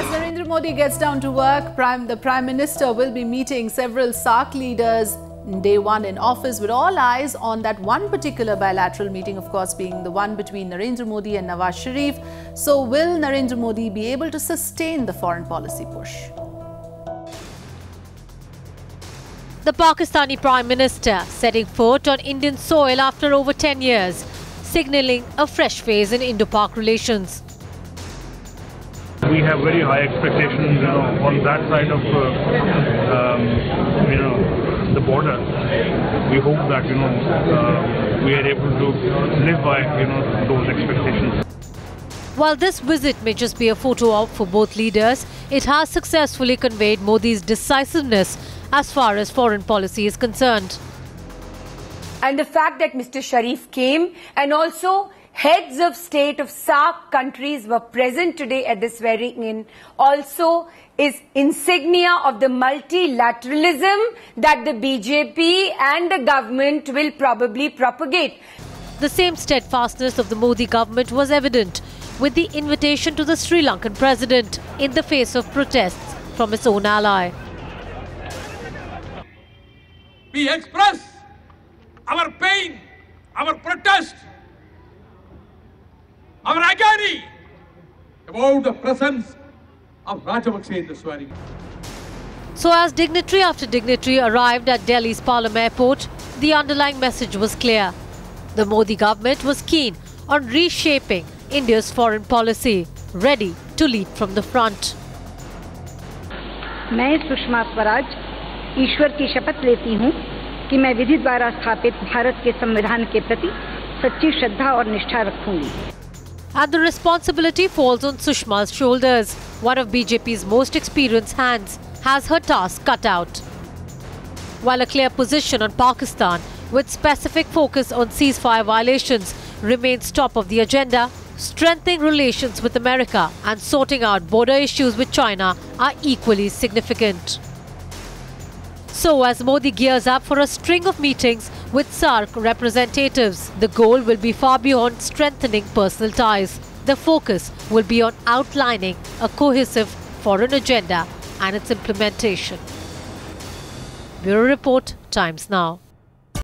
As Narendra Modi gets down to work, the Prime Minister will be meeting several SAARC leaders day one in office, with all eyes on that one particular bilateral meeting, of course, being the one between Narendra Modi and Nawaz Sharif. So will Narendra Modi be able to sustain the foreign policy push? The Pakistani Prime Minister setting foot on Indian soil after over 10 years, signalling a fresh phase in Indo-Pak relations. We have very high expectations, on that side of, the border. We hope that, we are able to live by, those expectations. While this visit may just be a photo op for both leaders, it has successfully conveyed Modi's decisiveness as far as foreign policy is concerned. And the fact that Mr. Sharif came, and also heads of state of SAARC countries were present today at this swearing-in, also is insignia of the multilateralism that the BJP and the government will probably propagate. The same steadfastness of the Modi government was evident with the invitation to the Sri Lankan president in the face of protests from its own ally. We express our pain, our protest, our agony about the presence of Rajapaksa in the swearing. So as dignitary after dignitary arrived at Delhi's Palam Airport, the underlying message was clear. The Modi government was keen on reshaping India's foreign policy, ready to lead from the front. मैं सुषमा स्वराज ईश्वर की शपथ लेती हूँ कि मैं विधि द्वारा स्थापित भारत के संविधान के प्रति सच्ची श्रद्धा और निष्ठा रखूंगी. And the responsibility falls on Sushma's shoulders. One of BJP's most experienced hands has her task cut out. While a clear position on Pakistan with specific focus on ceasefire violations remains top of the agenda, strengthening relations with America and sorting out border issues with China are equally significant. So as Modi gears up for a string of meetings with SAARC representatives, the goal will be far beyond strengthening personal ties. The focus will be on outlining a cohesive foreign agenda and its implementation. Bureau Report, Times Now.